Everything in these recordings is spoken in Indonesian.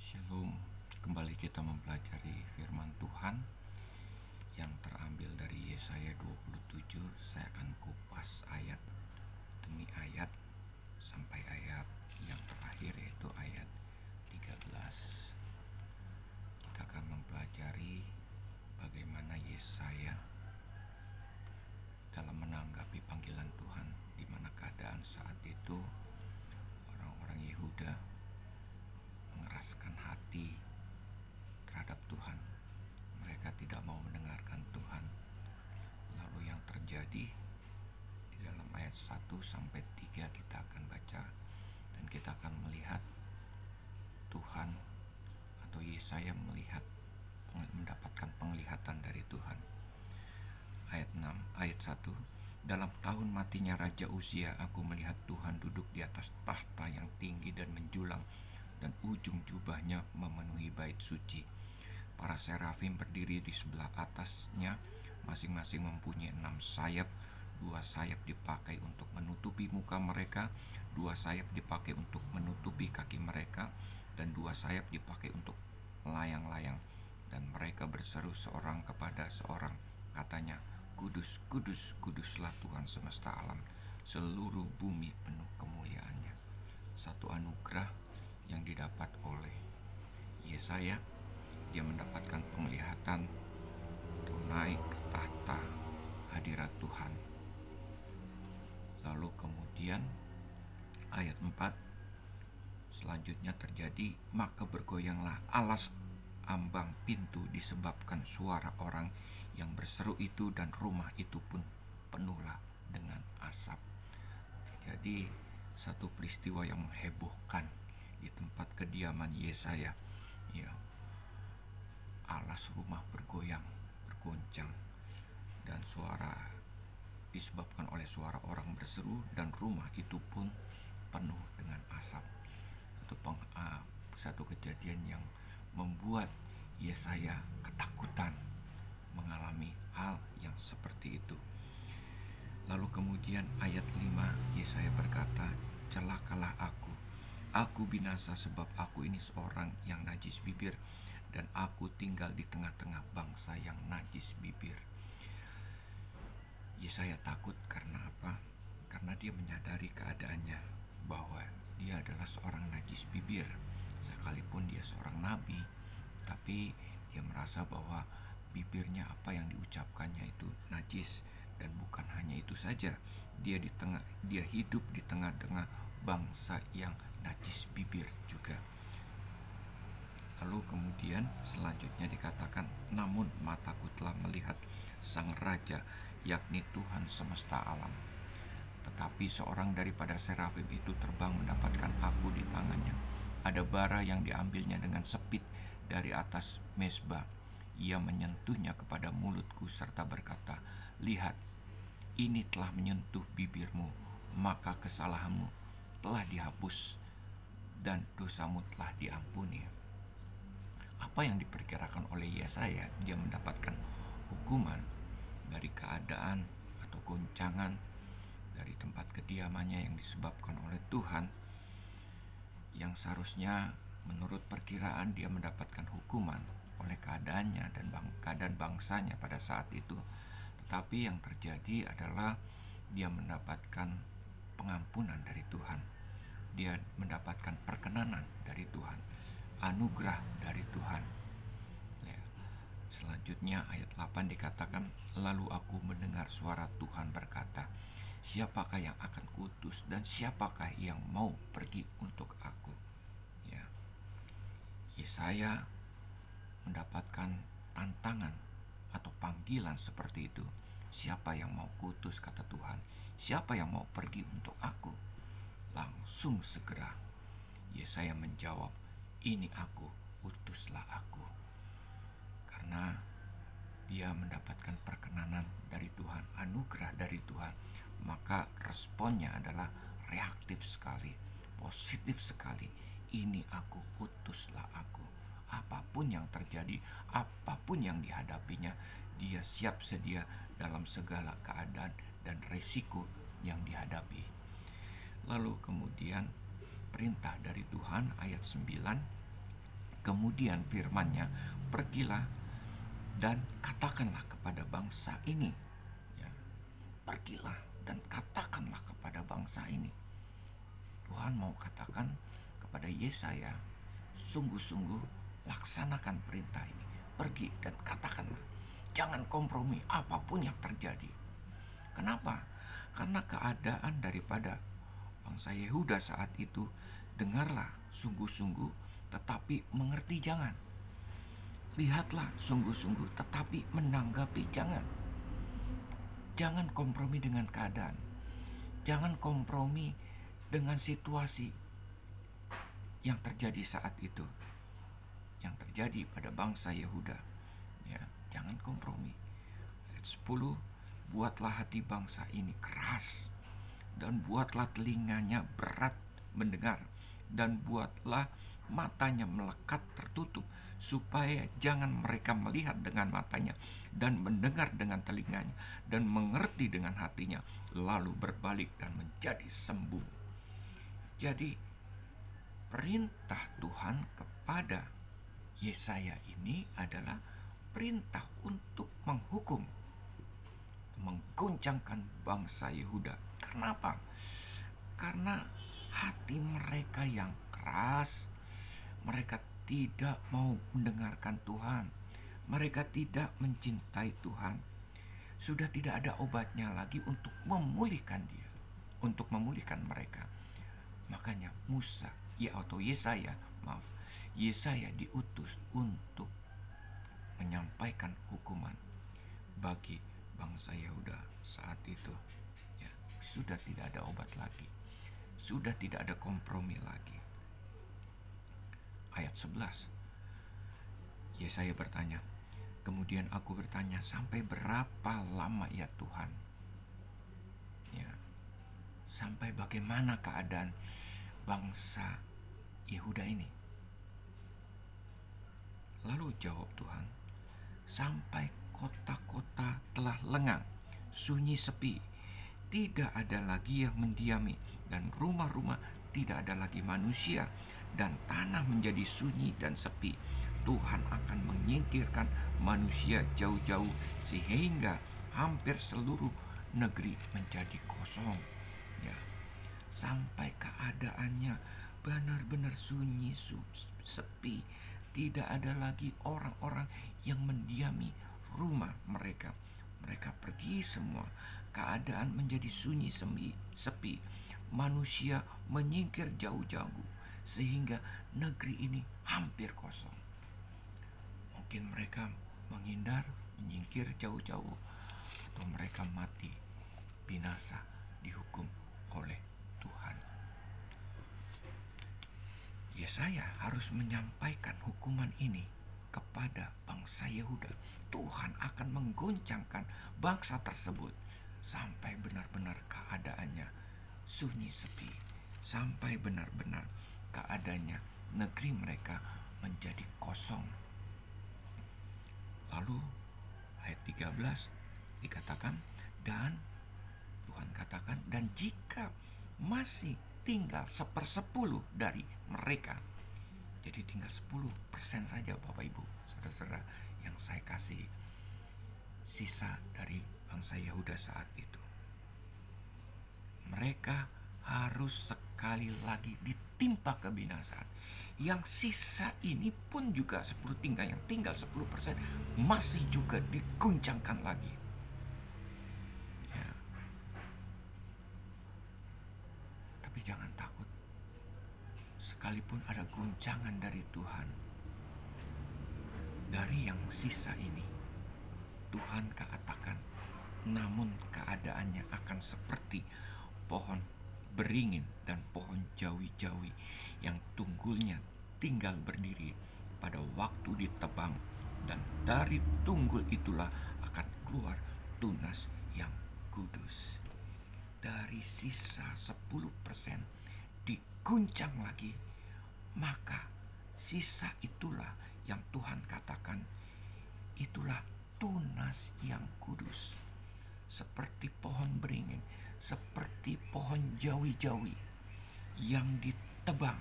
Shalom, kembali kita mempelajari firman Tuhan yang terambil dari Yesaya 27. Saya akan kupas ayat demi ayat sampai ayat yang terakhir, yaitu ayat 13. Kita akan mempelajari bagaimana Yesaya dalam menanggapi panggilan Tuhan, di mana keadaan saat itu orang-orang Yehuda mengeraskan hati terhadap Tuhan. Mereka tidak mau mendengarkan Tuhan. Lalu yang terjadi di dalam ayat 1 sampai 3 kita akan baca, dan kita akan melihat Tuhan atau Yesaya mendapatkan penglihatan dari Tuhan. Ayat 6, ayat 1. Dalam tahun matinya Raja Uzia, aku melihat Tuhan duduk di atas tahta yang tinggi dan menjulang, dan ujung jubahnya memenuhi bait suci. Para serafim berdiri di sebelah atasnya, masing-masing mempunyai 6 sayap. 2 sayap dipakai untuk menutupi muka mereka, 2 sayap dipakai untuk menutupi kaki mereka, dan 2 sayap dipakai untuk melayang-layang. Dan mereka berseru seorang kepada seorang, katanya, Kudus, kudus, kuduslah Tuhan semesta alam, seluruh bumi penuh kemuliaannya. Satu anugerah yang didapat oleh Yesaya. Dia mendapatkan penglihatan naik ke tahta hadirat Tuhan. Lalu kemudian ayat 4 selanjutnya terjadi, maka bergoyanglah alas ambang pintu disebabkan suara orang yang berseru itu, dan rumah itu pun penuhlah dengan asap. Jadi satu peristiwa yang menghebohkan di tempat kediaman Yesaya. Ya, alas rumah bergoyang, bergoncang, dan suara disebabkan oleh suara orang berseru, dan rumah itu pun penuh dengan asap. Satu kejadian yang membuat Yesaya ketakutan mengalami hal yang seperti itu. Lalu kemudian ayat 5, Yesaya berkata, celakalah aku binasa, sebab aku ini seorang yang najis bibir, dan aku tinggal di tengah-tengah bangsa yang najis bibir. Yesaya takut karena apa? Karena dia menyadari keadaannya, bahwa dia adalah seorang najis bibir. Sekalipun dia seorang nabi, tapi dia merasa bahwa bibirnya, apa yang diucapkannya itu najis. Dan bukan hanya itu saja, dia hidup di tengah-tengah bangsa yang najis bibir juga. Lalu kemudian selanjutnya dikatakan, namun mataku telah melihat sang raja, yakni Tuhan semesta alam. Tetapi seorang daripada serafim itu terbang mendapatkan aku di tangannya. Ada bara yang diambilnya dengan sepit dari atas mezbah. Ia menyentuhnya kepada mulutku serta berkata, lihat, ini telah menyentuh bibirmu, maka kesalahanmu telah dihapus dan dosamu telah diampuni. Apa yang diperkirakan oleh Yesaya? Dia mendapatkan hukuman dari keadaan atau goncangan dari tempat kediamannya yang disebabkan oleh Tuhan, yang seharusnya menurut perkiraan dia mendapatkan hukuman oleh keadaannya dan keadaan bangsanya pada saat itu. Tetapi yang terjadi adalah dia mendapatkan pengampunan dari Tuhan. Dia mendapatkan perkenanan dari Tuhan, anugerah dari Tuhan. Ya. Selanjutnya ayat 8 dikatakan, lalu aku mendengar suara Tuhan berkata, siapakah yang akan kuutus dan siapakah yang mau pergi untuk aku? Ya. Yesaya mendapatkan tantangan atau panggilan seperti itu. Siapa yang mau kuutus, kata Tuhan. Siapa yang mau pergi untuk aku? Langsung segera Yesaya menjawab, ini aku, utuslah aku. Karena dia mendapatkan perkenanan dari Tuhan, anugerah dari Tuhan, maka responnya adalah reaktif sekali, positif sekali. Ini aku, utuslah aku. Apapun yang terjadi, apapun yang dihadapinya, dia siap sedia dalam segala keadaan dan resiko yang dihadapi. Lalu kemudian perintah dari Tuhan ayat 9, Kemudian firman-Nya, pergilah dan katakanlah kepada bangsa ini. Ya, pergilah dan katakanlah kepada bangsa ini. Tuhan mau katakan kepada Yesaya, sungguh-sungguh laksanakan perintah ini. Pergi dan katakanlah. Jangan kompromi apapun yang terjadi. Kenapa? Karena keadaan daripada bangsa Yehuda saat itu, dengarlah sungguh-sungguh tetapi mengerti jangan. Lihatlah sungguh-sungguh tetapi menanggapi jangan. Jangan kompromi dengan keadaan. Jangan kompromi dengan situasi yang terjadi saat itu. Yang terjadi pada bangsa Yehuda. Ya, jangan kompromi. Ayat 10, buatlah hati bangsa ini keras, dan buatlah telinganya berat mendengar, dan buatlah matanya melekat tertutup, supaya jangan mereka melihat dengan matanya, dan mendengar dengan telinganya, dan mengerti dengan hatinya, lalu berbalik dan menjadi sembuh. Jadi perintah Tuhan kepada Yesaya ini adalah perintah untuk menghukum, mengguncangkan bangsa Yehuda. Kenapa? Karena hati mereka yang keras, mereka tidak mau mendengarkan Tuhan, mereka tidak mencintai Tuhan. Sudah tidak ada obatnya lagi untuk memulihkan dia, untuk memulihkan mereka. Makanya Yesaya diutus untuk menyampaikan hukuman bagi bangsa Yehuda saat itu. Ya, sudah tidak ada obat lagi, sudah tidak ada kompromi lagi. Ayat 11, Yesaya bertanya, kemudian aku bertanya, sampai berapa lama ya Tuhan? Ya, sampai bagaimana keadaan bangsa Yehuda ini? Lalu jawab Tuhan, sampai kota-kota telah lengang, sunyi sepi, tidak ada lagi yang mendiami, dan rumah-rumah tidak ada lagi manusia, dan tanah menjadi sunyi dan sepi. Tuhan akan menyingkirkan manusia jauh-jauh, sehingga hampir seluruh negeri menjadi kosong. Ya, sampai keadaannya benar-benar sunyi, sepi, tidak ada lagi orang-orang yang mendiami rumah mereka. Mereka pergi semua. Keadaan menjadi sunyi sepi. Manusia menyingkir jauh-jauh, sehingga negeri ini hampir kosong. Mungkin mereka menghindar, menyingkir jauh-jauh, atau mereka mati, binasa, dihukum oleh Tuhan. Yesaya harus menyampaikan hukuman ini kepada bangsa Yehuda. Tuhan akan mengguncangkan bangsa tersebut sampai benar-benar keadaannya sunyi sepi, sampai benar-benar keadaannya negeri mereka menjadi kosong. Lalu ayat 13 dikatakan, dan Tuhan katakan, dan jika masih tinggal 1/10 dari mereka, jadi tinggal 10% saja Bapak Ibu, saudara-saudara yang saya kasih, sisa dari bangsa Yehuda saat itu, mereka harus sekali lagi ditimpa kebinasaan. Yang sisa ini pun juga yang tinggal 10% masih juga diguncangkan lagi. Ya. Tapi jangan takut. Sekalipun ada guncangan dari Tuhan, dari yang sisa ini, Tuhan katakan, namun keadaannya akan seperti pohon beringin dan pohon jawi-jawi yang tunggulnya tinggal berdiri pada waktu ditebang, dan dari tunggul itulah akan keluar tunas yang kudus. Dari sisa 10% diguncang lagi, maka sisa itulah yang Tuhan katakan, itulah tunas yang kudus. Seperti pohon beringin, seperti pohon jawi-jawi yang ditebang,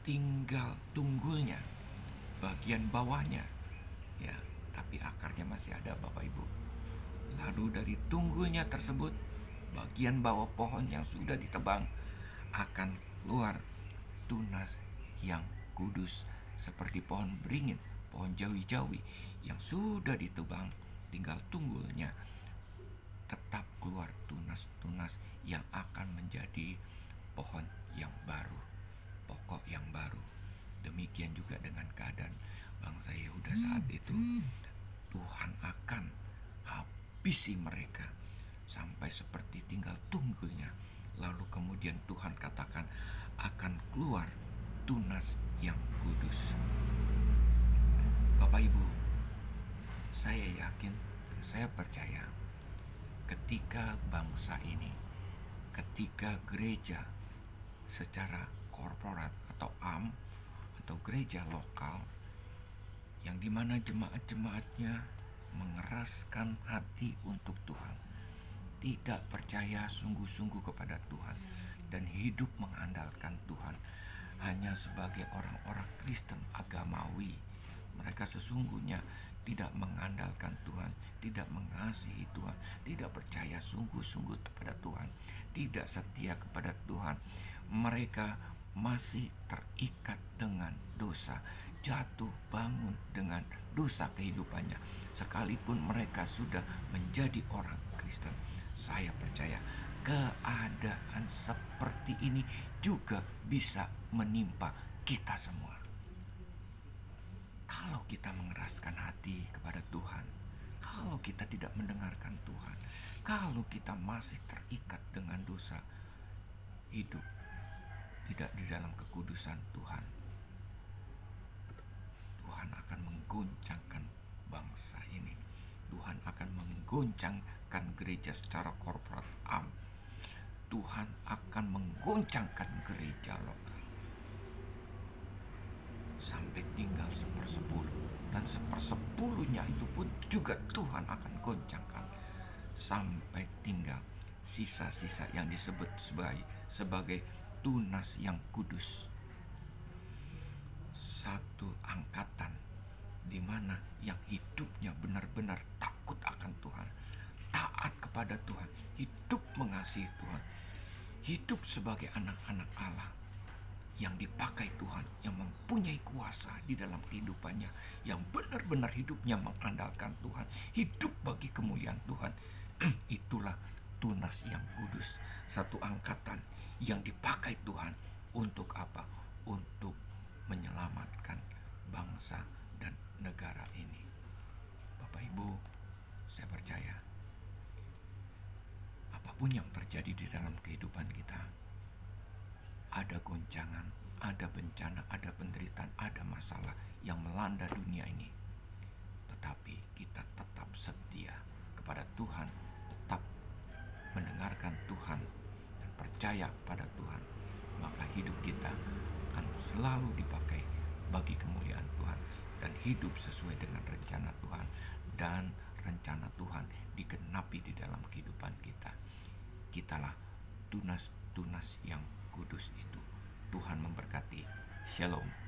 tinggal tunggulnya, bagian bawahnya, ya, tapi akarnya masih ada, Bapak Ibu. Lalu dari tunggulnya tersebut, bagian bawah pohon yang sudah ditebang akan keluar tunas yang kudus, seperti pohon beringin, pohon jawi-jawi yang sudah ditebang, tinggal tunggulnya tetap keluar tunas-tunas yang akan menjadi pohon yang baru, pokok yang baru. Demikian juga dengan keadaan bangsa Yehuda saat itu. Tuhan akan habisi mereka sampai seperti tinggal tunggulnya. Lalu kemudian Tuhan katakan akan keluar tunas yang kudus. Bapak Ibu, saya yakin dan saya percaya ketika bangsa ini, ketika gereja secara korporat atau atau gereja lokal, yang dimana jemaat-jemaatnya mengeraskan hati untuk Tuhan, tidak percaya sungguh-sungguh kepada Tuhan, dan hidup mengandalkan Tuhan hanya sebagai orang-orang Kristen agamawi. Mereka sesungguhnya tidak mengandalkan Tuhan, tidak mengasihi Tuhan, tidak percaya sungguh-sungguh kepada Tuhan, tidak setia kepada Tuhan. Mereka masih terikat dengan dosa, jatuh bangun dengan dosa kehidupannya, sekalipun mereka sudah menjadi orang Kristen. Saya percaya keadaan seperti ini juga bisa menimpa kita semua. Kalau kita mengeraskan hati kepada Tuhan, kalau kita tidak mendengarkan Tuhan, kalau kita masih terikat dengan dosa, hidup tidak di dalam kekudusan Tuhan, Tuhan akan menggoncangkan bangsa ini. Tuhan akan menggoncangkan gereja secara korporat Tuhan akan menggoncangkan gereja lokal sampai tinggal 1/10, dan 1/10-nya itu pun juga Tuhan akan goncangkan sampai tinggal sisa-sisa yang disebut sebagai tunas yang kudus. Satu angkatan di mana yang hidupnya benar-benar takut akan Tuhan, taat kepada Tuhan, hidup mengasihi Tuhan, hidup sebagai anak-anak Allah yang dipakai Tuhan, yang mempunyai kuasa di dalam kehidupannya, yang benar-benar hidupnya mengandalkan Tuhan, hidup bagi kemuliaan Tuhan. Itulah tunas yang kudus, satu angkatan yang dipakai Tuhan untuk apa? Untuk menyelamatkan bangsa dan negara ini. Bapak Ibu, saya percaya apapun yang terjadi di dalam kehidupan kita, ada goncangan, ada bencana, ada penderitaan, ada masalah yang melanda dunia ini, tetapi kita tetap setia kepada Tuhan, tetap mendengarkan Tuhan dan percaya pada Tuhan, maka hidup kita akan selalu dipakai bagi kemuliaan Tuhan dan hidup sesuai dengan rencana Tuhan, dan rencana Tuhan digenapi di dalam kehidupan kita. Kitalah tunas-tunas yang kudus itu. Tuhan memberkati. Shalom.